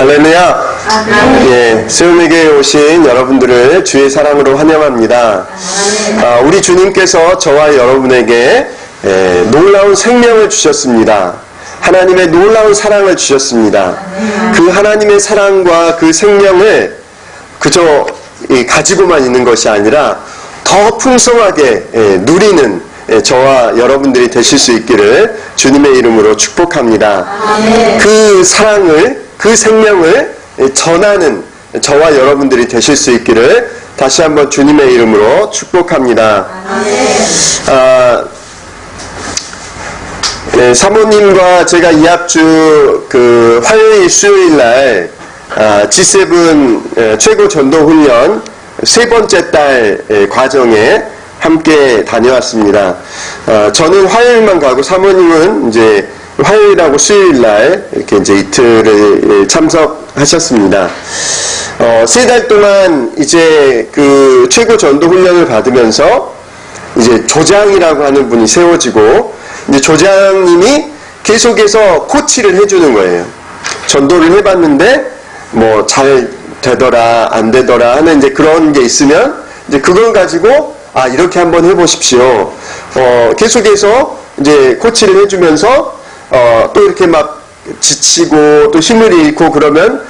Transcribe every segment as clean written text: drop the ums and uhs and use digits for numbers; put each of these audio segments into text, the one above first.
할렐루야. 예, 세움에게 오신 여러분들을 주의 사랑으로 환영합니다. 우리 주님께서 저와 여러분에게 놀라운 생명을 주셨습니다. 하나님의 놀라운 사랑을 주셨습니다. 그 하나님의 사랑과 그 생명을 그저 가지고만 있는 것이 아니라 더 풍성하게 누리는 저와 여러분들이 되실 수 있기를 주님의 이름으로 축복합니다. 그 사랑을, 그 생명을 전하는 저와 여러분들이 되실 수 있기를 다시 한번 주님의 이름으로 축복합니다. 사모님과 제가 2학주 그 화요일 수요일 날 G7 최고 전도 훈련 세 번째 달 과정에 함께 다녀왔습니다. 저는 화요일만 가고 사모님은 이제 화요일하고 수요일 날 이렇게 이제 이틀을 참석하셨습니다. 3달 동안 이제 그 최고 전도 훈련을 받으면서 이제 조장이라고 하는 분이 세워지고 이제 조장님이 계속해서 코치를 해주는 거예요. 전도를 해봤는데 뭐 잘 되더라 안 되더라 하는 이제 그런 게 있으면 이제 그걸 가지고 이렇게 한번 해보십시오. 계속해서 이제 코치를 해주면서 또 이렇게 막 지치고 또 힘을 잃고 그러면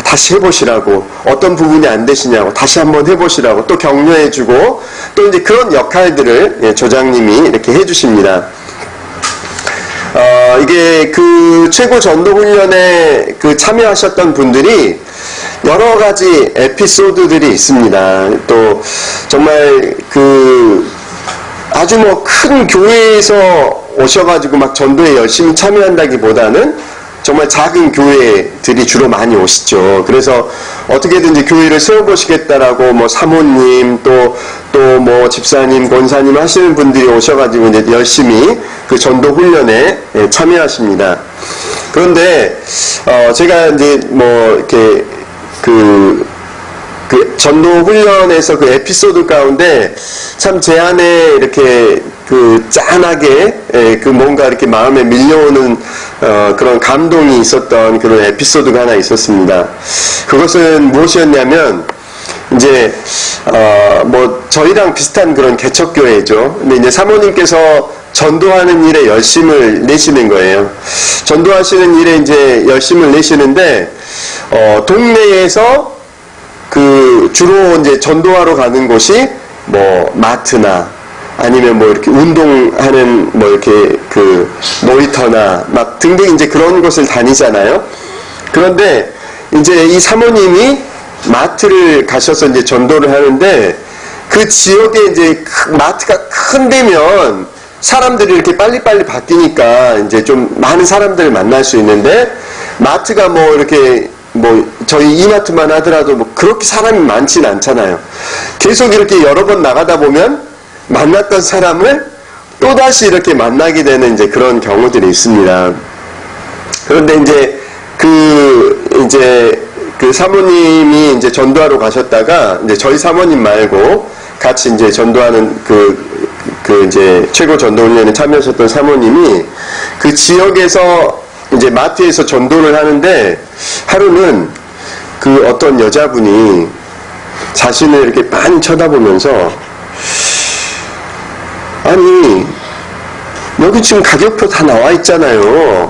다시 해보시라고, 어떤 부분이 안 되시냐고 다시 한번 해보시라고 또 격려해주고 또 이제 그런 역할들을 조장님이 이렇게 해주십니다. 이게 그 최고 전도 훈련에 그 참여하셨던 분들이 여러 가지 에피소드들이 있습니다. 또 정말 그 아주 뭐 큰 교회에서 오셔가지고 막 전도에 열심히 참여한다기보다는 정말 작은 교회들이 주로 많이 오시죠. 그래서 어떻게든지 교회를 세워보시겠다라고 뭐 사모님 또 뭐 집사님, 권사님 하시는 분들이 오셔가지고 이제 열심히 그 전도 훈련에 참여하십니다. 그런데 제가 이제 뭐 이렇게 그 전도 훈련에서 그 에피소드 가운데 참 제 안에 이렇게 그 짠하게 그 뭔가 이렇게 마음에 밀려오는 그런 감동이 있었던 그런 에피소드가 하나 있었습니다. 그것은 무엇이었냐면 이제 뭐 저희랑 비슷한 그런 개척교회죠. 근데 이제 사모님께서 전도하는 일에 열심을 내시는 거예요. 전도하시는 일에 이제 열심을 내시는데 동네에서 그 주로 이제 전도하러 가는 곳이 뭐 마트나 아니면 뭐 이렇게 운동하는 뭐 이렇게 그 놀이터나 막 등등 이제 그런 곳을 다니잖아요. 그런데 이제 이 사모님이 마트를 가셔서 이제 전도를 하는데 그 지역에 이제 마트가 큰 데면 사람들이 이렇게 빨리빨리 바뀌니까 이제 좀 많은 사람들을 만날 수 있는데 마트가 뭐 이렇게 뭐 저희 이마트만 하더라도 뭐 그렇게 사람이 많진 않잖아요. 계속 이렇게 여러 번 나가다 보면 만났던 사람을 또다시 이렇게 만나게 되는 이제 그런 경우들이 있습니다. 그런데 이제 그 사모님이 이제 전도하러 가셨다가 이제 저희 사모님 말고 같이 이제 전도하는 그 이제 최고 전도 훈련에 참여하셨던 사모님이 그 지역에서 이제 마트에서 전도를 하는데 하루는 그 어떤 여자분이 자신을 이렇게 많이 쳐다보면서 아니 여기 지금 가격표 다 나와 있잖아요.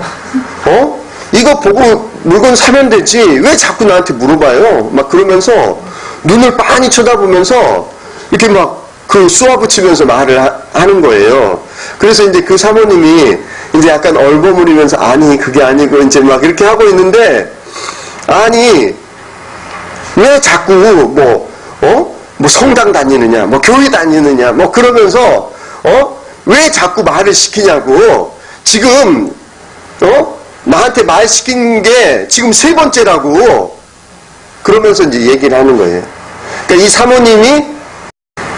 이거 보고 물건 사면 되지 왜 자꾸 나한테 물어봐요? 막 그러면서 눈을 빤히 쳐다보면서 이렇게 막 그 쏘아붙이면서 말을 하는 거예요. 그래서 이제 그 사모님이 이제 약간 얼버무리면서 아니 그게 아니고 이제 막 이렇게 하고 있는데 아니 왜 자꾸 뭐 성당 다니느냐 뭐 교회 다니느냐 뭐 그러면서 왜 자꾸 말을 시키냐고 지금 나한테 말 시킨 게 지금 3번째라고 그러면서 이제 얘기를 하는 거예요. 그러니까 이 사모님이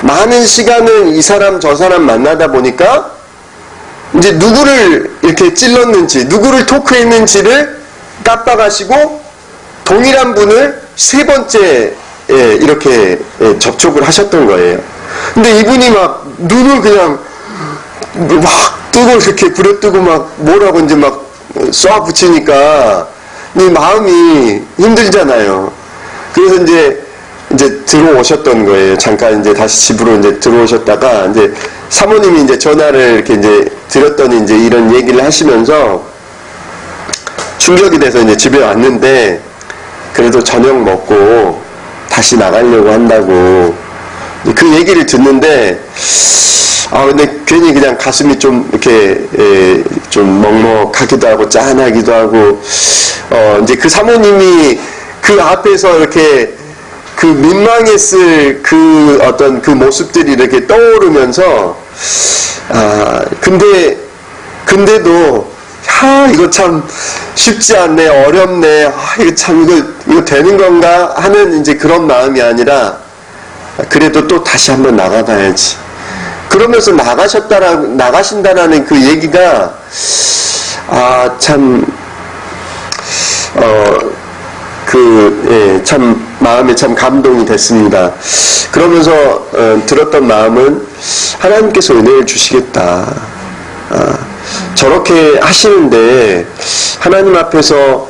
많은 시간을 이 사람 저 사람 만나다 보니까 이제 누구를 이렇게 찔렀는지 누구를 토크했는지를 깜빡하시고 동일한 분을 3번째 이렇게 접촉을 하셨던 거예요. 근데 이분이 막 눈을 그냥 막 뜨고 이렇게 부려뜨고 막 뭐라고 이제 막 쏴 붙이니까 마음이 힘들잖아요. 그래서 이제 들어오셨던 거예요. 잠깐 이제 다시 집으로 이제 들어오셨다가 이제 사모님이 이제 전화를 이렇게 이제 드렸더니 이제 이런 얘기를 하시면서 충격이 돼서 이제 집에 왔는데 그래도 저녁 먹고 다시 나가려고 한다고 그 얘기를 듣는데 근데 괜히 그냥 가슴이 좀 이렇게 좀 먹먹하기도 하고 짠하기도 하고 이제 그 사모님이 그 앞에서 이렇게 그 민망했을 그 어떤 그 모습들이 이렇게 떠오르면서 근데도 이거 참 쉽지 않네, 어렵네, 이거 참 이거 되는 건가 하는 이제 그런 마음이 아니라 그래도 또 다시 한번 나가봐야지. 그러면서 나가신다라는 그 얘기가 참 참 마음에 참 감동이 됐습니다. 그러면서 들었던 마음은 하나님께서 은혜를 주시겠다. 저렇게 하시는데 하나님 앞에서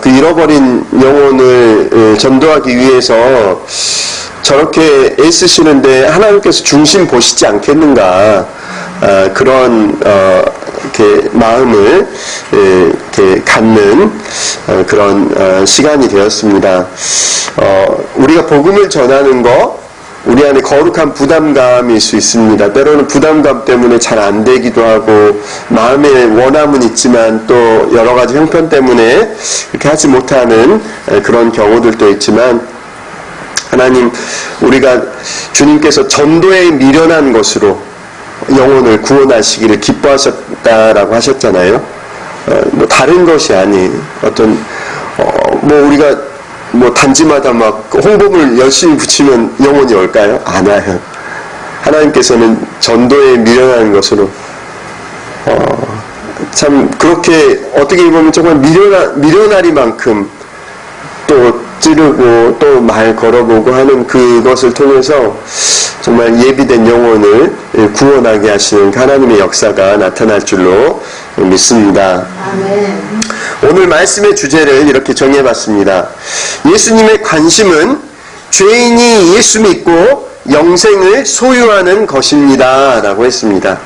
그 잃어버린 영혼을 전도하기 위해서 저렇게 애쓰시는데 하나님께서 중심 보시지 않겠는가. 그런 이렇게 마음을 이렇게 갖는 그런 시간이 되었습니다. 우리가 복음을 전하는 거 우리 안에 거룩한 부담감일 수 있습니다. 때로는 부담감 때문에 잘 안 되기도 하고 마음의 원함은 있지만 또 여러 가지 형편 때문에 이렇게 하지 못하는 그런 경우들도 있지만 하나님 우리가 주님께서 전도에 미련한 것으로 영혼을 구원하시기를 기뻐하셨다라고 하셨잖아요. 뭐 다른 것이 아닌 어떤 우리가 단지마다 막 홍보물 열심히 붙이면 영혼이 올까요? 안 와요. 하나님께서는 전도에 미련한 것으로 참 그렇게 어떻게 보면 정말 미련하리만큼 또 찌르고 또 말 걸어보고 하는 그것을 통해서 정말 예비된 영혼을 구원하게 하시는 하나님의 역사가 나타날 줄로 믿습니다. 아멘. 오늘 말씀의 주제를 이렇게 정해봤습니다. 예수님의 관심은 죄인이 예수 믿고 영생을 소유하는 것입니다. 라고 했습니다.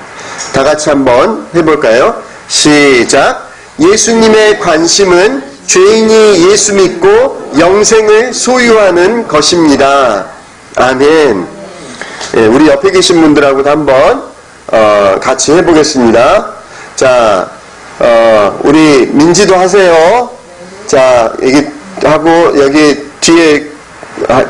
다 같이 한번 해볼까요? 시작. 예수님의 관심은 죄인이 예수 믿고 영생을 소유하는 것입니다. 아멘. 우리 옆에 계신 분들하고도 한번 같이 해보겠습니다. 자, 우리 민지도 하세요. 자, 여기 하고 여기 뒤에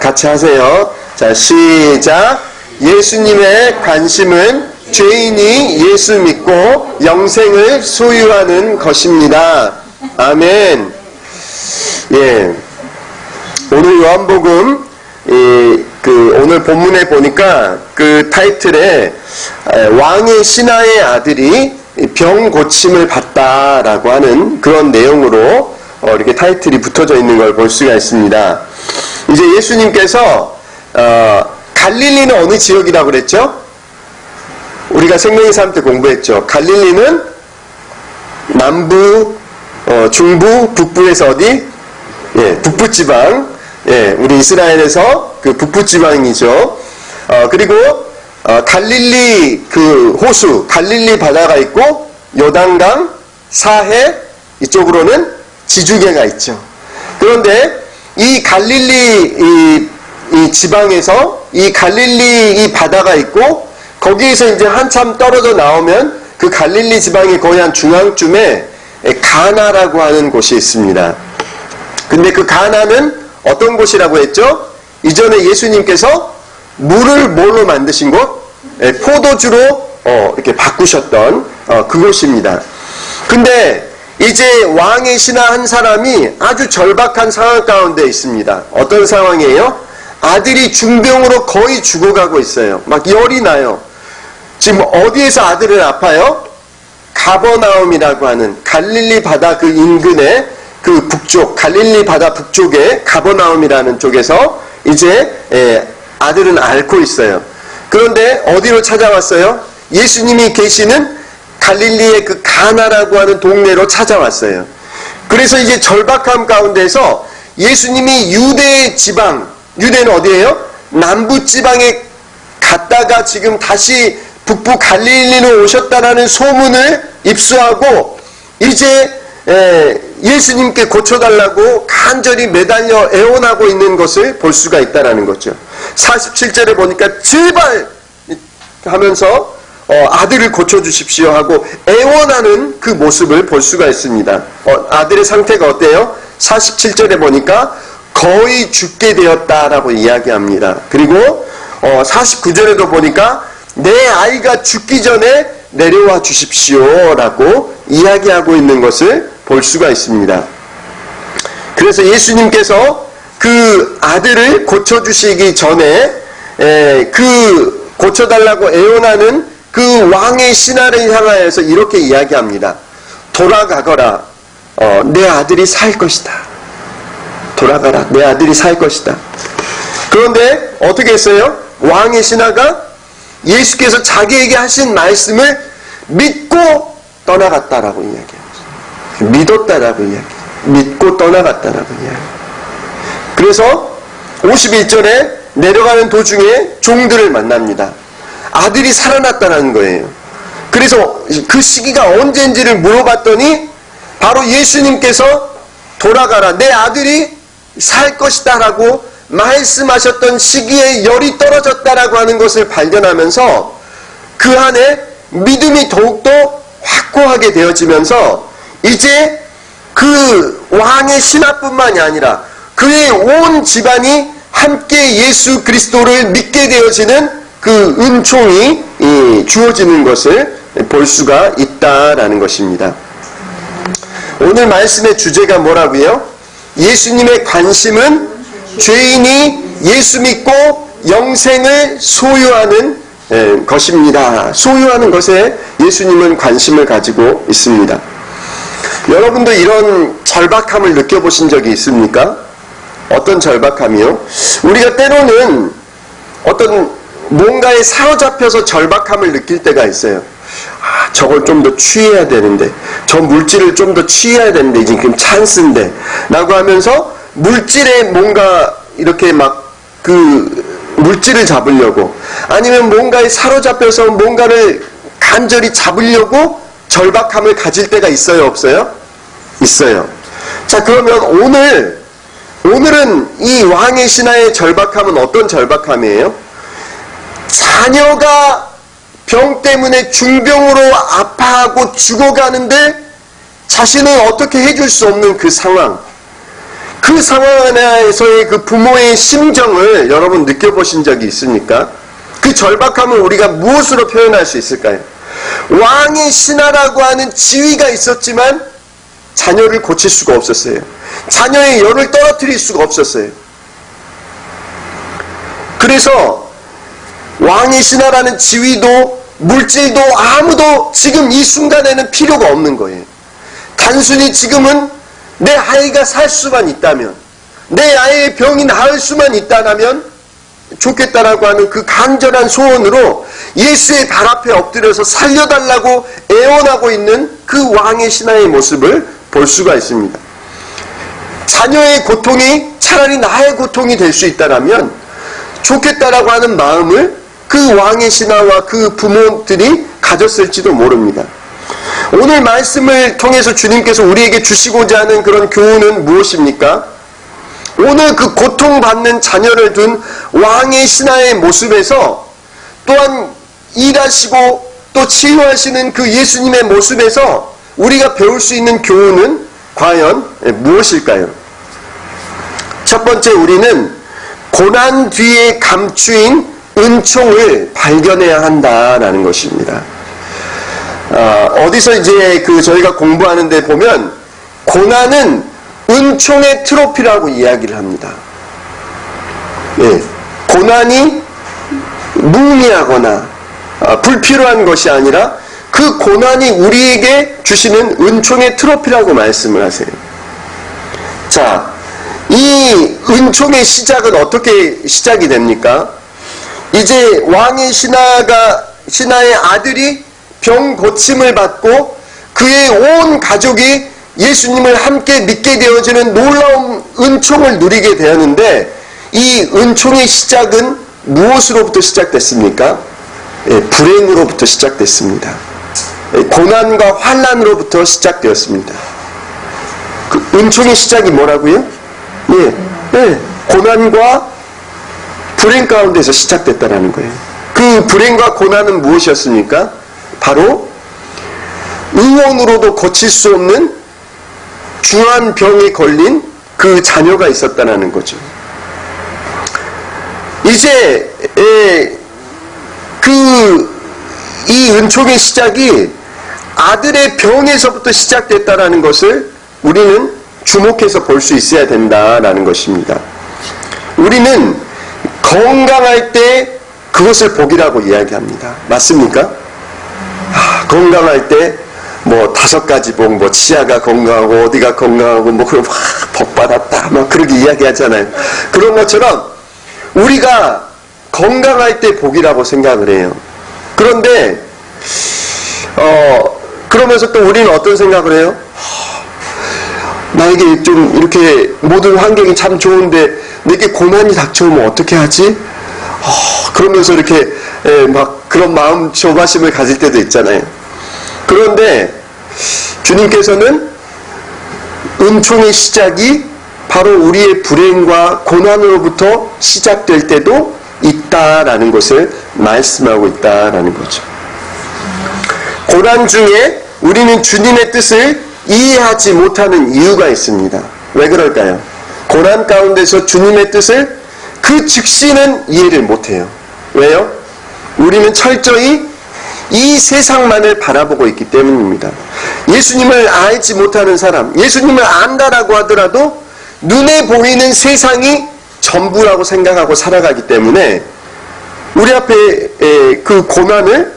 같이 하세요. 자, 시작. 예수님의 관심은 죄인이 예수 믿고 영생을 소유하는 것입니다. 아멘. 예. 오늘 요한복음 오늘 본문에 보니까 그 타이틀에 왕의 신하의 아들이 병 고침을 받다라고 하는 그런 내용으로 이렇게 타이틀이 붙어져 있는 걸 볼 수가 있습니다. 이제 예수님께서 갈릴리는 어느 지역이라고 그랬죠? 우리가 생명의 삶 때 공부했죠. 갈릴리는 남부, 중부, 북부에서 어디? 예, 북부지방. 예, 우리 이스라엘에서 그 북부지방이죠. 그리고 갈릴리 그 호수, 갈릴리 바다가 있고 요단강, 사해 이쪽으로는 지중해가 있죠. 그런데 이 갈릴리 이 지방에서 이 갈릴리 이 바다가 있고 거기에서 이제 한참 떨어져 나오면 그 갈릴리 지방의 거의 한 중앙쯤에 가나라고 하는 곳이 있습니다. 근데 그 가나는 어떤 곳이라고 했죠? 이전에 예수님께서 물을 뭘로 만드신 곳? 포도주로 이렇게 바꾸셨던 그곳입니다. 근데 이제 왕의 신하 한 사람이 아주 절박한 상황 가운데 있습니다. 어떤 상황이에요? 아들이 중병으로 거의 죽어가고 있어요. 막 열이 나요. 지금 어디에서 아들을 아파요? 가버나움이라고 하는 갈릴리 바다 그 인근의 그 북쪽, 갈릴리 바다 북쪽에 가버나움이라는 쪽에서 이제 아들은 앓고 있어요. 그런데 어디로 찾아왔어요? 예수님이 계시는 갈릴리의 그 가나라고 하는 동네로 찾아왔어요. 그래서 이제 절박함 가운데서 예수님이 유대 지방, 유대는 어디예요? 남부 지방에 갔다가 지금 다시 북부 갈릴리로 오셨다라는 소문을 입수하고 이제 예수님께 고쳐달라고 간절히 매달려 애원하고 있는 것을 볼 수가 있다는 거죠. 47절에 보니까 제발 하면서 아들을 고쳐주십시오 하고 애원하는 그 모습을 볼 수가 있습니다. 아들의 상태가 어때요? 47절에 보니까 거의 죽게 되었다라고 이야기합니다. 그리고 49절에도 보니까 내 아이가 죽기 전에 내려와 주십시오 라고 이야기하고 있는 것을 볼 수가 있습니다. 그래서 예수님께서 그 아들을 고쳐주시기 전에 그 고쳐달라고 애원하는 그 왕의 신하를 향하여서 이렇게 이야기합니다. 돌아가거라. 내 아들이 살 것이다. 돌아가라. 내 아들이 살 것이다. 그런데 어떻게 했어요? 왕의 신하가 예수께서 자기에게 하신 말씀을 믿고 떠나갔다라고 이야기해요. 믿었다라고 이야기해요. 믿고 떠나갔다라고 이야기해요. 그래서 51절에 내려가는 도중에 종들을 만납니다. 아들이 살아났다는 거예요. 그래서 그 시기가 언제인지를 물어봤더니 바로 예수님께서 돌아가라. 내 아들이 살 것이다 라고 말씀하셨던 시기에 열이 떨어졌다라고 하는 것을 발견하면서 그 안에 믿음이 더욱더 확고하게 되어지면서 이제 그 왕의 신하뿐만이 아니라 그의 온 집안이 함께 예수 그리스도를 믿게 되어지는 그 은총이 주어지는 것을 볼 수가 있다라는 것입니다. 오늘 말씀의 주제가 뭐라고요? 예수님의 관심은 죄인이 예수 믿고 영생을 소유하는 것입니다. 소유하는 것에 예수님은 관심을 가지고 있습니다. 여러분도 이런 절박함을 느껴보신 적이 있습니까? 어떤 절박함이요? 우리가 때로는 어떤 뭔가에 사로잡혀서 절박함을 느낄 때가 있어요. 저걸 좀 더 취해야 되는데, 저 물질을 좀 더 취해야 되는데 지금 찬스인데 라고 하면서 물질에 뭔가 이렇게 막 그 물질을 잡으려고, 아니면 뭔가에 사로잡혀서 뭔가를 간절히 잡으려고 절박함을 가질 때가 있어요, 없어요? 있어요. 자, 그러면 오늘은 이 왕의 신하의 절박함은 어떤 절박함이에요? 자녀가 병 때문에 중병으로 아파하고 죽어가는데 자신은 어떻게 해줄 수 없는 그 상황, 그 상황 안에서의 그 부모의 심정을 여러분 느껴보신 적이 있습니까? 그 절박함을 우리가 무엇으로 표현할 수 있을까요? 왕의 신하라고 하는 지위가 있었지만 자녀를 고칠 수가 없었어요. 자녀의 열을 떨어뜨릴 수가 없었어요. 그래서 왕의 신하라는 지위도 물질도 아무도 지금 이 순간에는 필요가 없는 거예요. 단순히 지금은 내 아이가 살 수만 있다면, 내 아이의 병이 나을 수만 있다면 좋겠다라고 하는 그 간절한 소원으로 예수의 발 앞에 엎드려서 살려달라고 애원하고 있는 그 왕의 신하의 모습을 볼 수가 있습니다. 자녀의 고통이 차라리 나의 고통이 될 수 있다면 좋겠다라고 하는 마음을 그 왕의 신하와 그 부모들이 가졌을지도 모릅니다. 오늘 말씀을 통해서 주님께서 우리에게 주시고자 하는 그런 교훈은 무엇입니까? 오늘 그 고통받는 자녀를 둔 왕의 신하의 모습에서, 또한 일하시고 또 치유하시는 그 예수님의 모습에서 우리가 배울 수 있는 교훈은 과연 무엇일까요? 첫 번째, 우리는 고난 뒤에 감추인 은총을 발견해야 한다라는 것입니다. 어디서 이제 저희가 공부하는 데 보면 고난은 은총의 트로피라고 이야기를 합니다. 네, 고난이 무의미하거나 불필요한 것이 아니라 그 고난이 우리에게 주시는 은총의 트로피라고 말씀을 하세요. 자, 이 은총의 시작은 어떻게 시작이 됩니까? 이제 왕의 신하의 아들이 병 고침을 받고 그의 온 가족이 예수님을 함께 믿게 되어지는 놀라운 은총을 누리게 되었는데, 이 은총의 시작은 무엇으로부터 시작됐습니까? 예, 불행으로부터 시작됐습니다. 고난과 환난으로부터 시작되었습니다. 그 은총의 시작이 뭐라고요? 고난과 불행 가운데서 시작됐다라는 거예요. 그 불행과 고난은 무엇이었습니까? 바로 의원으로도 고칠 수 없는 중한 병에 걸린 그 자녀가 있었다는 거죠. 이제 이 은총의 시작이 아들의 병에서부터 시작됐다는 것을 우리는 주목해서 볼 수 있어야 된다라는 것입니다. 우리는 건강할 때 그것을 복이라고 이야기합니다. 맞습니까? 건강할 때 뭐 5가지 복, 뭐 치아가 건강하고 어디가 건강하고 뭐 그런 복 받았다 막 그렇게 이야기하잖아요. 그런 것처럼 우리가 건강할 때 복이라고 생각을 해요. 그런데 그러면서 또 우리는 어떤 생각을 해요? 나에게 좀 이렇게 모든 환경이 참 좋은데 내게 고난이 닥쳐오면 어떻게 하지? 그러면서 이렇게 막 그런 마음 조바심을 가질 때도 있잖아요. 그런데 주님께서는 은총의 시작이 바로 우리의 불행과 고난으로부터 시작될 때도 있다라는 것을 말씀하고 있다라는 거죠. 고난 중에 우리는 주님의 뜻을 이해하지 못하는 이유가 있습니다. 왜 그럴까요? 고난 가운데서 주님의 뜻을 그 즉시는 이해를 못해요. 왜요? 우리는 철저히 이 세상만을 바라보고 있기 때문입니다. 예수님을 알지 못하는 사람, 예수님을 안다라고 하더라도 눈에 보이는 세상이 전부라고 생각하고 살아가기 때문에 우리 앞에 그 고난을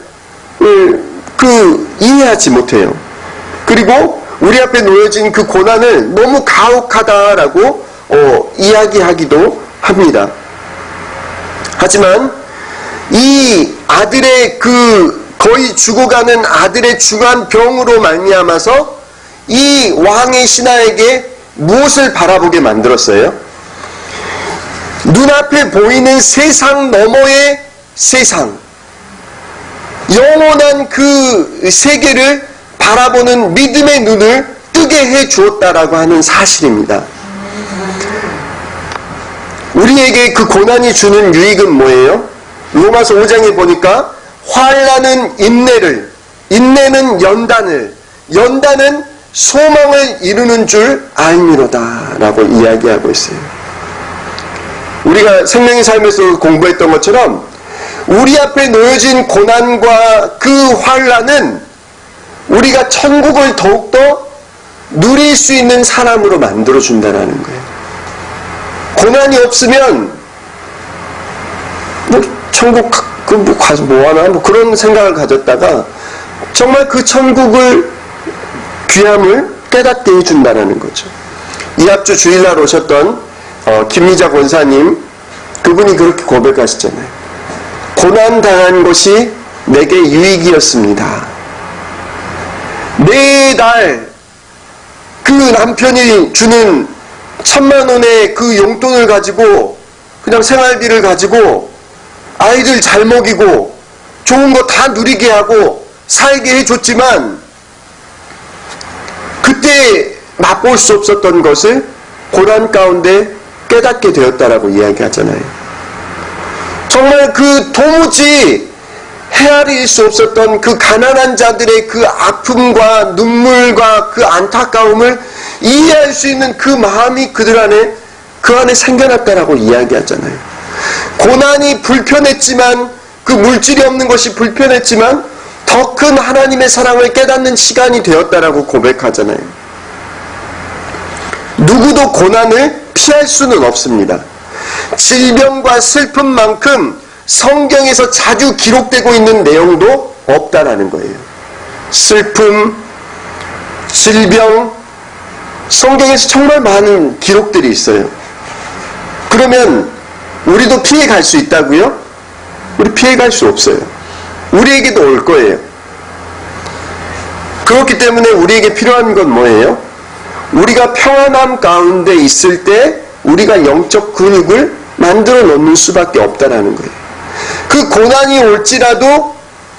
이해하지 못해요. 그리고 우리 앞에 놓여진 그 고난을 너무 가혹하다라고 이야기하기도 합니다. 하지만 이 아들의 거의 죽어가는 아들의 중한 병으로 말미암아서 이 왕의 신하에게 무엇을 바라보게 만들었어요? 눈앞에 보이는 세상 너머의 세상, 영원한 그 세계를 바라보는 믿음의 눈을 뜨게 해 주었다라고 하는 사실입니다. 우리에게 그 고난이 주는 유익은 뭐예요? 로마서 5장에 보니까 환난은 인내를, 인내는 연단을, 연단은 소망을 이루는 줄 알미로다 라고 이야기하고 있어요. 우리가 생명의 삶에서 공부했던 것처럼 우리 앞에 놓여진 고난과 그 환난은 우리가 천국을 더욱더 누릴 수 있는 사람으로 만들어준다는 거예요. 고난이 없으면 천국 가서 뭐하나 그런 생각을 가졌다가 정말 그 천국을 귀함을 깨닫게 해준다는 거죠. 이합주 주일날 오셨던 김미자 권사님, 그분이 그렇게 고백하시잖아요. 고난당한 것이 내게 유익이었습니다. 매달 그 남편이 주는 1000만 원의 그 용돈을 가지고 그냥 생활비를 가지고 아이들 잘 먹이고 좋은 거 다 누리게 하고 살게 해줬지만 그때 맛볼 수 없었던 것을 고난 가운데 깨닫게 되었다라고 이야기하잖아요. 정말 그 도무지 헤아릴 수 없었던 그 가난한 자들의 그 아픔과 눈물과 그 안타까움을 이해할 수 있는 그 마음이 그들 안에 그 안에 생겨났다라고 이야기하잖아요. 고난이 불편했지만 그 물질이 없는 것이 불편했지만 더 큰 하나님의 사랑을 깨닫는 시간이 되었다라고 고백하잖아요. 누구도 고난을 피할 수는 없습니다. 질병과 슬픔만큼 성경에서 자주 기록되고 있는 내용도 없다라는 거예요. 슬픔, 질병, 성경에서 정말 많은 기록들이 있어요. 그러면 우리도 피해갈 수 있다고요? 우리 피해갈 수 없어요. 우리에게도 올 거예요. 그렇기 때문에 우리에게 필요한 건 뭐예요? 우리가 평안함 가운데 있을 때 우리가 영적 근육을 만들어 놓는 수밖에 없다라는 거예요. 그 고난이 올지라도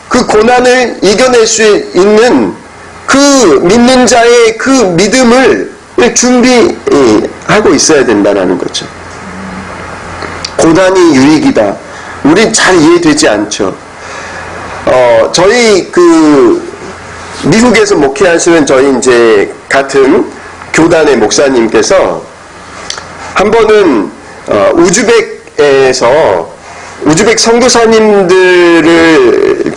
그 고난을 이겨낼 수 있는 그 믿는 자의 그 믿음을 준비하고 있어야 된다는 거죠. 고난이 유익이다. 우린 잘 이해되지 않죠. 저희 미국에서 목회하시는 저희 이제 같은 교단의 목사님께서 한 번은 우즈벡에서 우즈벡 선교사님들을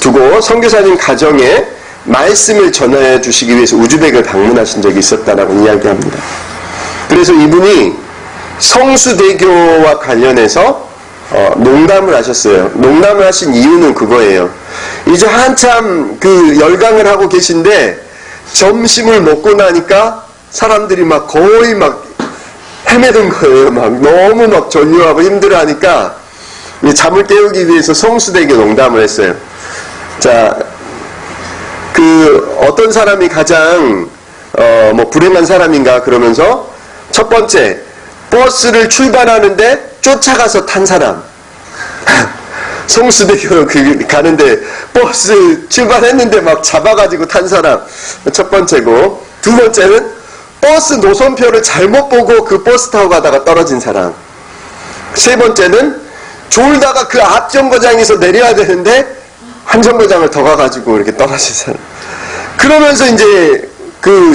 두고 선교사님 가정에 말씀을 전해 주시기 위해서 우즈벡을 방문하신 적이 있었다라고 이야기합니다. 그래서 이분이 성수대교와 관련해서 농담을 하셨어요. 농담을 하신 이유는 그거예요. 이제 한참 열강을 하고 계신데 점심을 먹고 나니까 사람들이 막 거의 막 헤매던 거예요. 막 너무 막 전류하고 힘들어하니까 잠을 깨우기 위해서 성수대교 농담을 했어요. 자, 어떤 사람이 가장 불행한 사람인가 그러면서 첫 번째, 버스를 출발하는데 쫓아가서 탄 사람. 성수대교 가는데 버스 출발했는데 막 잡아가지고 탄 사람. 첫 번째고, 두 번째는 버스 노선표를 잘못 보고 그 버스 타고 가다가 떨어진 사람. 세 번째는 졸다가 그 앞 정거장에서 내려야 되는데 한 정거장을 더 가가지고 이렇게 떨어진 사람. 그러면서 이제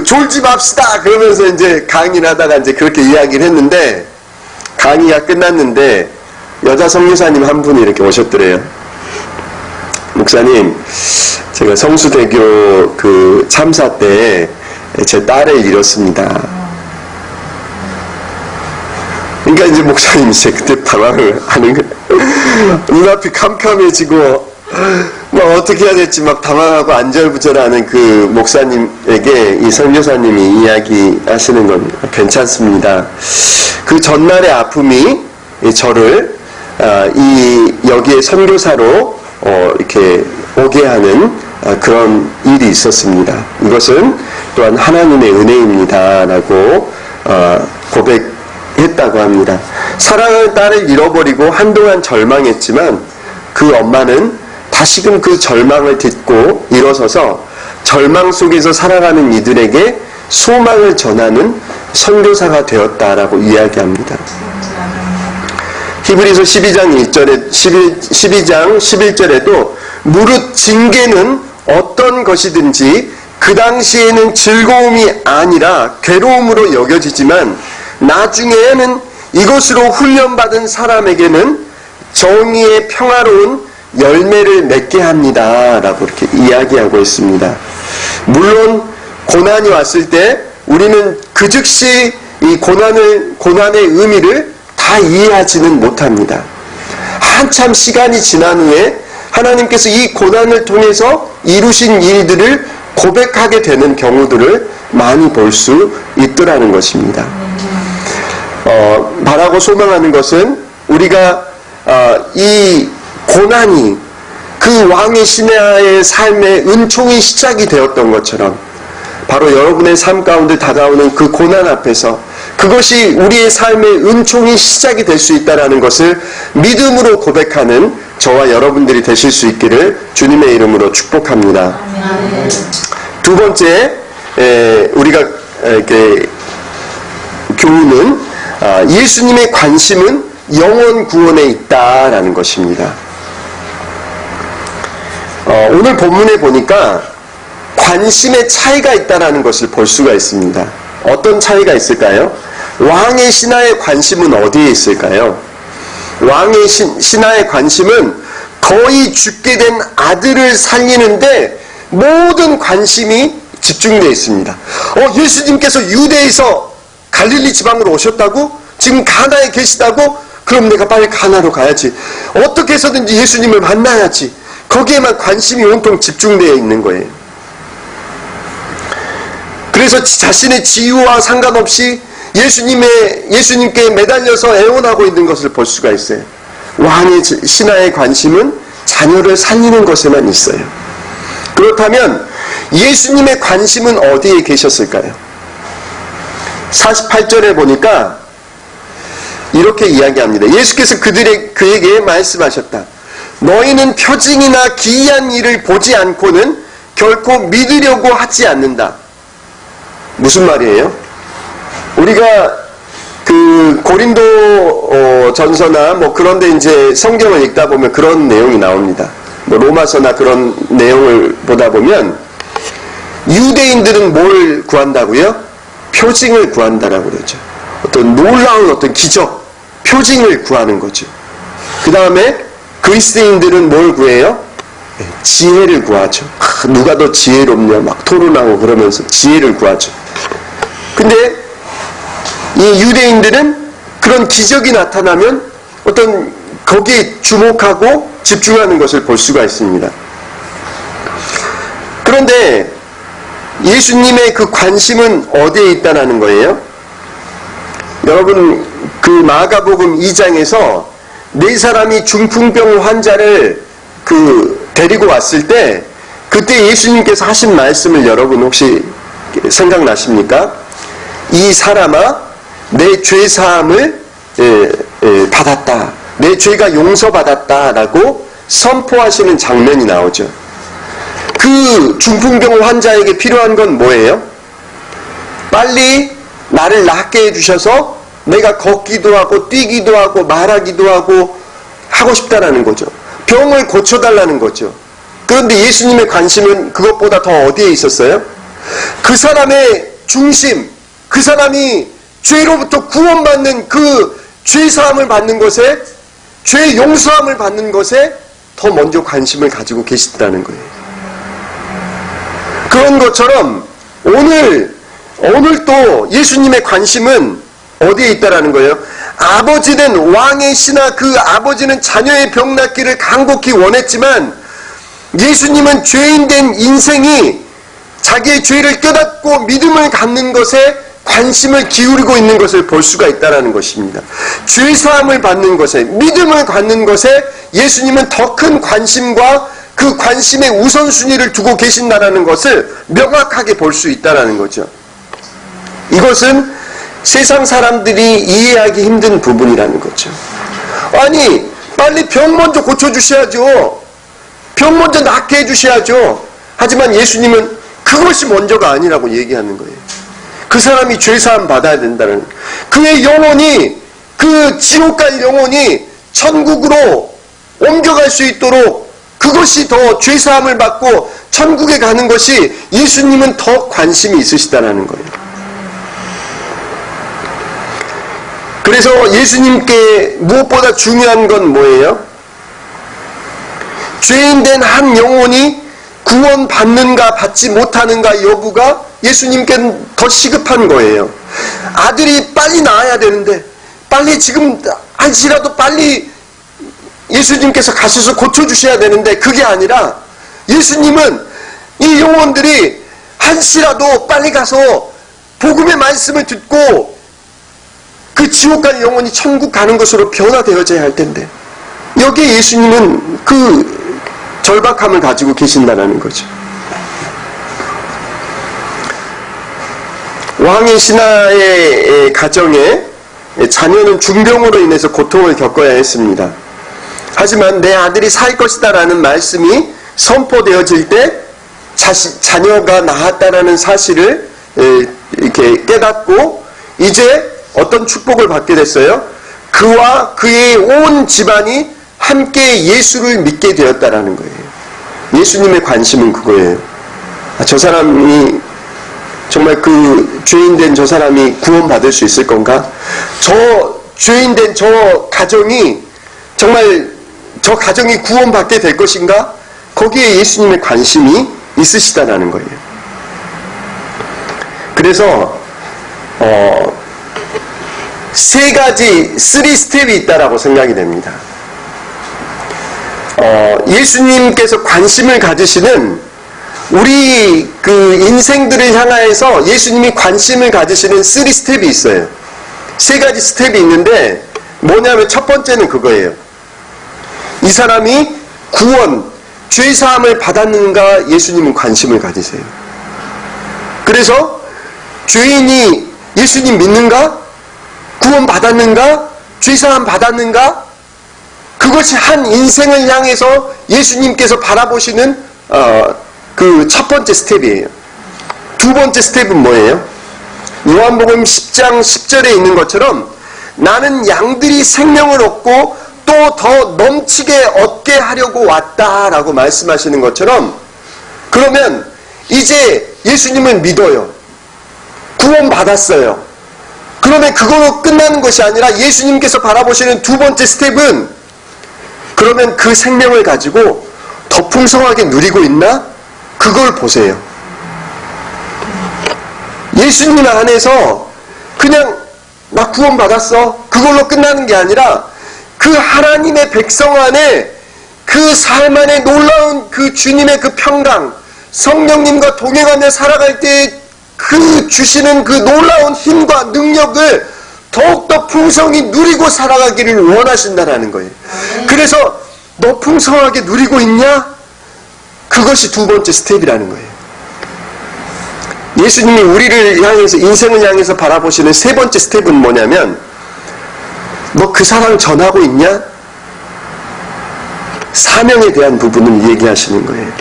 졸지 맙시다 그러면서 이제 강의를 하다가 이제 그렇게 이야기를 했는데, 강의가 끝났는데 여자 선교사님 한 분이 이렇게 오셨더래요. 목사님, 제가 성수대교 참사 때 제 딸을 잃었습니다. 그러니까 이제 목사님이 이제 그때 당황을 하는 거예요. 눈앞이 캄캄해지고 막 어떻게 해야 될지 막 당황하고 안절부절하는 그 목사님에게 이 선교사님이 이야기하시는 겁니다. 괜찮습니다. 그 전날의 아픔이 저를 여기에 선교사로 이렇게 오게 하는 그런 일이 있었습니다. 이것은 또한 하나님의 은혜입니다. 라고 고백했다고 합니다. 사랑하는 딸을 잃어버리고 한동안 절망했지만 그 엄마는 다시금 그 절망을 딛고 일어서서 절망 속에서 살아가는 이들에게 소망을 전하는 선교사가 되었다라고 이야기합니다. 히브리서 12장 11절에도 무릇 징계는 어떤 것이든지 그 당시에는 즐거움이 아니라 괴로움으로 여겨지지만 나중에는 이것으로 훈련받은 사람에게는 정의의 평화로운 열매를 맺게 합니다. 라고 이렇게 이야기하고 있습니다. 물론 고난이 왔을 때 우리는 그 즉시 이 고난의 의미를 다 이해하지는 못합니다. 한참 시간이 지난 후에 하나님께서 이 고난을 통해서 이루신 일들을 고백하게 되는 경우들을 많이 볼 수 있더라는 것입니다. 바라고 소망하는 것은 우리가 이 고난이 그 왕의 신하의 삶의 은총이 시작이 되었던 것처럼 바로 여러분의 삶 가운데 다가오는 그 고난 앞에서 그것이 우리의 삶의 은총이 시작이 될 수 있다는 것을 믿음으로 고백하는 저와 여러분들이 되실 수 있기를 주님의 이름으로 축복합니다. 두 번째 우리가 교훈은 예수님의 관심은 영혼 구원에 있다라는 것입니다. 오늘 본문에 보니까 관심의 차이가 있다는 것을 볼 수가 있습니다. 어떤 차이가 있을까요? 왕의 신하의 관심은 어디에 있을까요? 왕의 신하의 관심은 거의 죽게 된 아들을 살리는데 모든 관심이 집중되어 있습니다. 예수님께서 유대에서 갈릴리 지방으로 오셨다고? 지금 가나에 계시다고? 그럼 내가 빨리 가나로 가야지. 어떻게 해서든지 예수님을 만나야지. 거기에만 관심이 온통 집중되어 있는 거예요. 그래서 자신의 지위와 상관없이 예수님께 매달려서 애원하고 있는 것을 볼 수가 있어요. 왕의 신하의 관심은 자녀를 살리는 것에만 있어요. 그렇다면 예수님의 관심은 어디에 계셨을까요? 48절에 보니까 이렇게 이야기합니다. 예수께서 그에게 말씀하셨다. 너희는 표징이나 기이한 일을 보지 않고는 결코 믿으려고 하지 않는다. 무슨 말이에요? 우리가 그 고린도 전서나 뭐 그런데 이제 성경을 읽다 보면 그런 내용이 나옵니다. 뭐 로마서나 그런 내용을 보다 보면 유대인들은 뭘 구한다고요? 표징을 구한다라고 그러죠. 어떤 놀라운 어떤 기적, 표징을 구하는 거죠. 그 다음에 그리스도인들은 뭘 구해요? 지혜를 구하죠. 누가 더 지혜롭냐 막 토론하고 그러면서 지혜를 구하죠. 근데 이 유대인들은 그런 기적이 나타나면 어떤 거기에 주목하고 집중하는 것을 볼 수가 있습니다. 그런데 예수님의 그 관심은 어디에 있다는 거예요? 여러분 그 마가복음 2장에서 네 사람이 중풍병 환자를 데리고 왔을 때 그때 예수님께서 하신 말씀을 여러분 혹시 생각나십니까? 이 사람아 내 죄사함을 받았다. 내 죄가 용서받았다라고 선포하시는 장면이 나오죠. 그 중풍병 환자에게 필요한 건 뭐예요? 빨리 나를 낫게 해주셔서 내가 걷기도 하고 뛰기도 하고 말하기도 하고 싶다라는 거죠. 병을 고쳐달라는 거죠. 그런데 예수님의 관심은 그것보다 더 어디에 있었어요? 그 사람의 중심, 그 사람이 죄로부터 구원받는 그 죄사함을 받는 것에, 죄 용서함을 받는 것에 더 먼저 관심을 가지고 계시다는 거예요. 그런 것처럼 오늘 또 예수님의 관심은 어디에 있다라는 거예요? 아버지는 왕의 신하 그 아버지는 자녀의 병 낫기를 간곡히 원했지만 예수님은 죄인된 인생이 자기의 죄를 깨닫고 믿음을 갖는 것에 관심을 기울이고 있는 것을 볼 수가 있다는 것입니다. 죄사함을 받는 것에 믿음을 갖는 것에 예수님은 더 큰 관심과 그 관심의 우선순위를 두고 계신다는 것을 명확하게 볼 수 있다는 거죠. 이것은 세상 사람들이 이해하기 힘든 부분이라는 거죠. 아니 빨리 병 먼저 고쳐주셔야죠. 병 먼저 낫게 해주셔야죠. 하지만 예수님은 그것이 먼저가 아니라고 얘기하는 거예요. 그 사람이 죄사함 받아야 된다는 거예요. 그의 영혼이 그 지옥 갈 영혼이 천국으로 옮겨갈 수 있도록 그것이 더 죄사함을 받고 천국에 가는 것이 예수님은 더 관심이 있으시다는 거예요. 그래서 예수님께 무엇보다 중요한 건 뭐예요? 죄인된 한 영혼이 구원받는가 받지 못하는가 여부가 예수님께는 더 시급한 거예요. 아들이 빨리 나아야 되는데 빨리 지금 한시라도 빨리 예수님께서 가셔서 고쳐주셔야 되는데 그게 아니라 예수님은 이 영혼들이 한시라도 빨리 가서 복음의 말씀을 듣고 그 지옥 갈 영혼이 천국 가는 것으로 변화되어져야 할 텐데 여기에 예수님은 그 절박함을 가지고 계신다는 거죠. 왕의 신하의 가정에 자녀는 중병으로 인해서 고통을 겪어야 했습니다. 하지만 내 아들이 살 것이다 라는 말씀이 선포되어질 때 자녀가 나았다라는 사실을 이렇게 깨닫고 이제 어떤 축복을 받게 됐어요? 그와 그의 온 집안이 함께 예수를 믿게 되었다라는 거예요. 예수님의 관심은 그거예요. 저 사람이 정말 그 죄인된 저 사람이 구원받을 수 있을 건가? 저 죄인된 저 가정이 정말 저 가정이 구원받게 될 것인가? 거기에 예수님의 관심이 있으시다라는 거예요. 그래서 세 가지 3스텝이 있다라고 생각이 됩니다. 예수님께서 관심을 가지시는 우리 그 인생들을 향하여서 예수님이 관심을 가지시는 3스텝이 있어요. 세 가지 스텝이 있는데 뭐냐면 첫 번째는 그거예요. 이 사람이 구원, 죄사함을 받았는가 예수님은 관심을 가지세요. 그래서 죄인이 예수님 믿는가? 구원 받았는가? 죄사함 받았는가? 그것이 한 인생을 향해서 예수님께서 바라보시는 그 첫 번째 스텝이에요. 두 번째 스텝은 뭐예요? 요한복음 10장 10절에 있는 것처럼 나는 양들이 생명을 얻고 또 더 넘치게 얻게 하려고 왔다라고 말씀하시는 것처럼, 그러면 이제 예수님을 믿어요. 구원 받았어요. 그러면 그걸로 끝나는 것이 아니라 예수님께서 바라보시는 두 번째 스텝은, 그러면 그 생명을 가지고 더 풍성하게 누리고 있나? 그걸 보세요. 예수님 안에서 그냥 나 구원 받았어, 그걸로 끝나는 게 아니라 그 하나님의 백성 안에 그 삶 안에 놀라운 그 주님의 그 평강, 성령님과 동행하며 살아갈 때 그 주시는 그 놀라운 힘과 능력을 더욱더 풍성히 누리고 살아가기를 원하신다라는 거예요. 그래서 너 풍성하게 누리고 있냐? 그것이 두 번째 스텝이라는 거예요. 예수님이 우리를 향해서, 인생을 향해서 바라보시는 세 번째 스텝은 뭐냐면, 너 그 사랑 전하고 있냐? 사명에 대한 부분을 얘기하시는 거예요.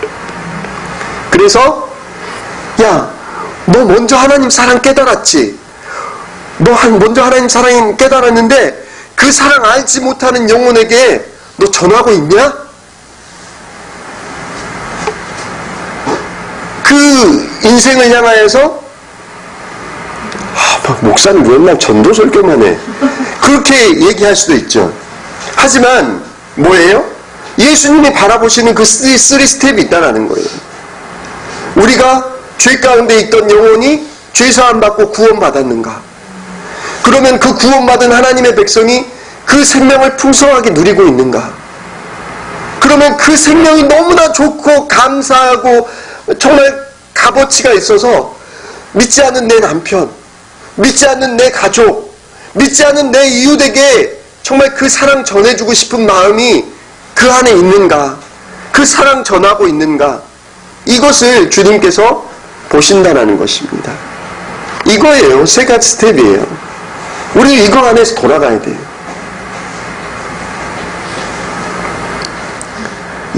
그래서 야, 너 먼저 하나님 사랑 깨달았지? 너 먼저 하나님 사랑 깨달았는데 그 사랑 알지 못하는 영혼에게 너 전하고 있냐? 그 인생을 향하여서 목사님 왜 맨날 전도 설교만 해? 그렇게 얘기할 수도 있죠. 하지만 뭐예요? 예수님이 바라보시는 그 3 스텝이 있다는 거예요. 우리가 죄 가운데 있던 영혼이 죄사함 받고 구원받았는가? 그러면 그 구원받은 하나님의 백성이 그 생명을 풍성하게 누리고 있는가? 그러면 그 생명이 너무나 좋고 감사하고 정말 값어치가 있어서 믿지 않는 내 남편, 믿지 않는 내 가족, 믿지 않는 내 이웃에게 정말 그 사랑 전해주고 싶은 마음이 그 안에 있는가? 그 사랑 전하고 있는가? 이것을 주님께서 보신다는 것입니다. 이거예요. 세 가지 스텝이에요. 우리 이거 안에서 돌아가야 돼요.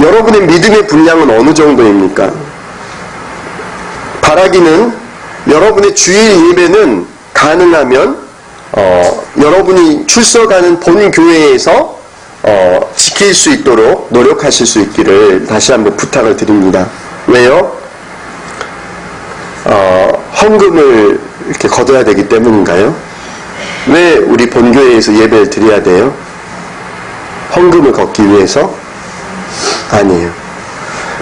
여러분의 믿음의 분량은 어느 정도입니까? 바라기는 여러분의 주일 예배는 가능하면 여러분이 출석하는 본 교회에서 지킬 수 있도록 노력하실 수 있기를 다시 한번 부탁을 드립니다. 왜요? 헌금을 이렇게 거둬야 되기 때문인가요? 왜 우리 본교회에서 예배를 드려야 돼요? 헌금을 걷기 위해서? 아니에요.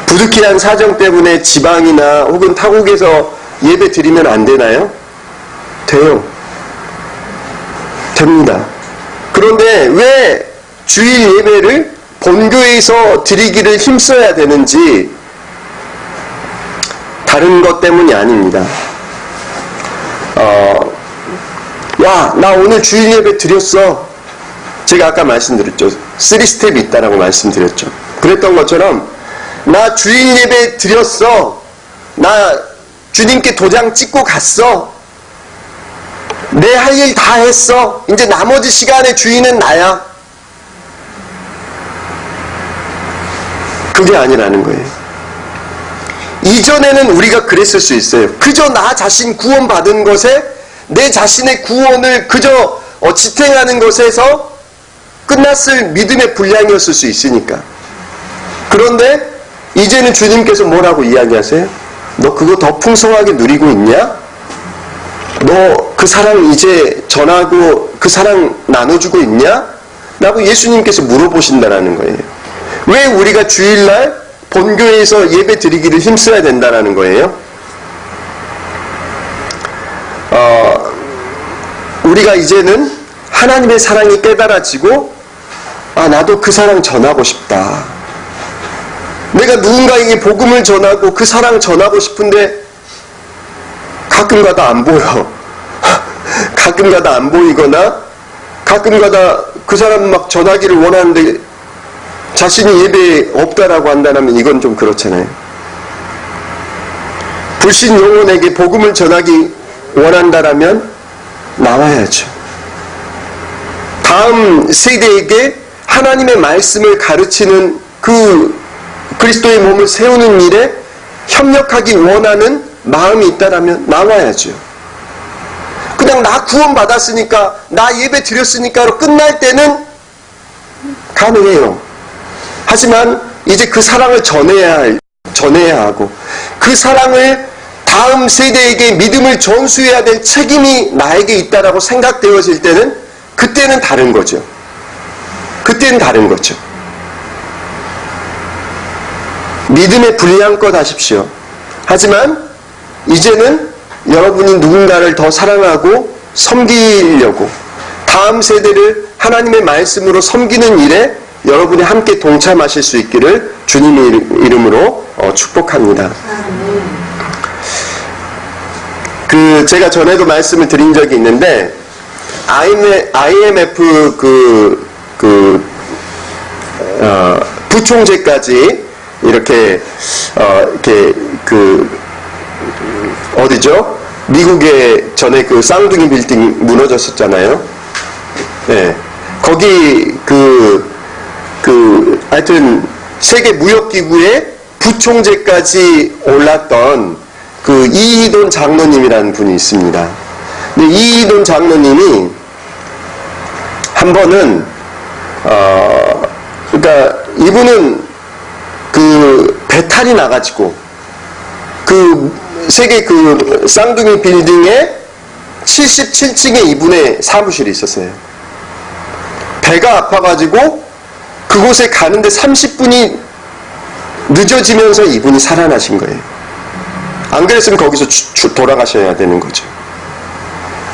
부득이한 사정 때문에 지방이나 혹은 타국에서 예배 드리면 안 되나요? 돼요. 됩니다. 그런데 왜 주일 예배를 본교회에서 드리기를 힘써야 되는지, 다른 것 때문이 아닙니다. 야, 나 오늘 주일 예배 드렸어. 제가 아까 말씀드렸죠. 3 스텝이 있다라고 말씀드렸죠. 그랬던 것처럼 나 주일 예배 드렸어. 나 주님께 도장 찍고 갔어. 내 할 일 다 했어. 이제 나머지 시간의 주인은 나야. 그게 아니라는 거예요. 이전에는 우리가 그랬을 수 있어요. 그저 나 자신 구원받은 것에, 내 자신의 구원을 그저 지탱하는 것에서 끝났을 믿음의 분량이었을 수 있으니까. 그런데 이제는 주님께서 뭐라고 이야기하세요? 너 그거 더 풍성하게 누리고 있냐? 너 그 사랑 이제 전하고 그 사랑 나눠주고 있냐? 라고 예수님께서 물어보신다는 거예요. 왜 우리가 주일날 본교회에서 예배 드리기를 힘써야 된다는 거예요? 우리가 이제는 하나님의 사랑이 깨달아지고, 나도 그 사랑 전하고 싶다. 내가 누군가에게 복음을 전하고 그 사랑 전하고 싶은데 가끔가다 안 보여. 가끔가다 안 보이거나 가끔가다 그 사람 막 전하기를 원하는데 자신이 예배에 없다라고 한다면 이건 좀 그렇잖아요. 불신 영혼에게 복음을 전하기 원한다라면 나와야죠. 다음 세대에게 하나님의 말씀을 가르치는 그 그리스도의 몸을 세우는 일에 협력하기 원하는 마음이 있다라면 나와야죠. 그냥 나 구원받았으니까, 나 예배 드렸으니까로 끝날 때는 가능해요. 하지만 이제 그 사랑을 전해야 하고, 그 사랑을 다음 세대에게 믿음을 전수해야 될 책임이 나에게 있다라고 생각되어질 때는, 그때는 다른 거죠. 그때는 다른 거죠. 믿음의 분량껏 하십시오. 하지만 이제는 여러분이 누군가를 더 사랑하고 섬기려고, 다음 세대를 하나님의 말씀으로 섬기는 일에 여러분이 함께 동참하실 수 있기를 주님의 이름으로 축복합니다. 제가 전에도 말씀을 드린 적이 있는데, IMF 부총재까지 이렇게 어디죠? 미국의 전에 그 쌍둥이 빌딩 무너졌었잖아요. 네. 거기 하여튼 세계 무역기구의 부총재까지 올랐던 그 이희돈 장로님이라는 분이 있습니다. 근데 이희돈 장로님이 한 번은 그러니까 이분은 그 배탈이 나가지고 그 세계 그 쌍둥이 빌딩의 77층에 이분의 사무실이 있었어요. 배가 아파가지고 그곳에 가는데 30분이 늦어지면서 이분이 살아나신 거예요. 안 그랬으면 거기서 돌아가셔야 되는 거죠.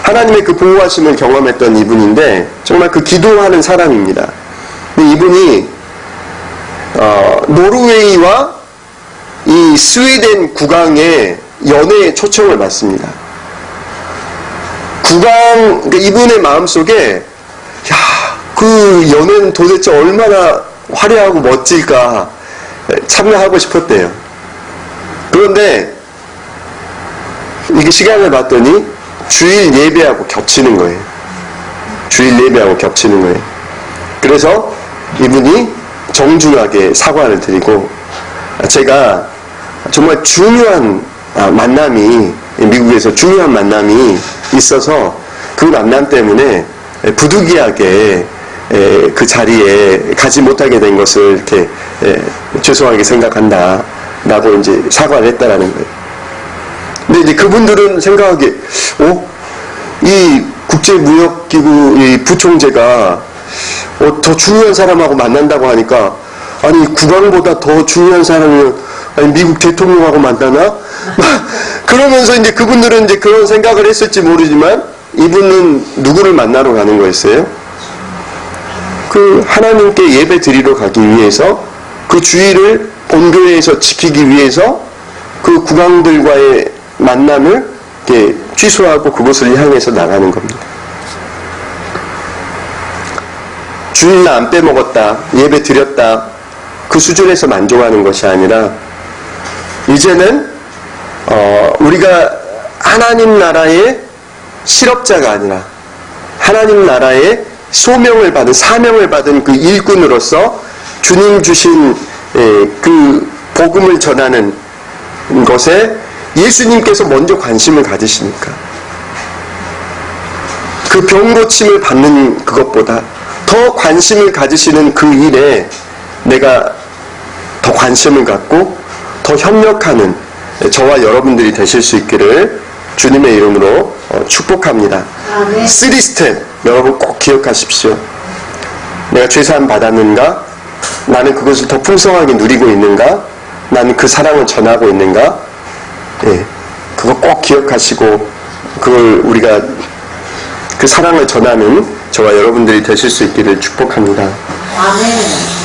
하나님의 그 보호하심을 경험했던 이분인데 정말 그 기도하는 사람입니다. 이분이 노르웨이와 이 스웨덴 국왕의 연애에 초청을 받습니다. 그러니까 이분의 마음속에 그 연애는 도대체 얼마나 화려하고 멋질까 참여하고 싶었대요. 그런데 이게 시간을 봤더니 주일 예배하고 겹치는 거예요. 주일 예배하고 겹치는 거예요. 그래서 이분이 정중하게 사과를 드리고, 제가 정말 중요한 만남이, 미국에서 중요한 만남이 있어서 그 만남 때문에 부득이하게 그 자리에 가지 못하게 된 것을 이렇게 죄송하게 생각한다 라고 이제 사과를 했다라는 거예요. 근데 이제 그분들은 생각하기에 이 국제무역기구 이 부총재가 더 중요한 사람하고 만난다고 하니까, 아니 국왕보다 더 중요한 사람이면 미국 대통령하고 만나나? 그러면서 이제 그분들은 이제 그런 생각을 했을지 모르지만, 이분은 누구를 만나러 가는 거였어요? 그 하나님께 예배 드리러 가기 위해서, 그 주의를 본교회에서 지키기 위해서 그 국왕들과의 만남을 이렇게 취소하고 그곳을 향해서 나가는 겁니다. 주일날 안 빼먹었다, 예배 드렸다, 그 수준에서 만족하는 것이 아니라, 이제는 우리가 하나님 나라의 실업자가 아니라 하나님 나라의 소명을 받은, 사명을 받은 그 일꾼으로서 주님 주신 그 복음을 전하는 것에 예수님께서 먼저 관심을 가지시니까, 그 병 고침을 받는 그것보다 더 관심을 가지시는 그 일에 내가 더 관심을 갖고 더 협력하는 저와 여러분들이 되실 수 있기를 주님의 이름으로 축복합니다. 3스텝 여러분 꼭 기억하십시오. 내가 죄사함 받았는가? 나는 그것을 더 풍성하게 누리고 있는가? 나는 그 사랑을 전하고 있는가? 그거 꼭 기억하시고, 그걸 우리가 그 사랑을 전하는 저와 여러분들이 되실 수 있기를 축복합니다. 아멘.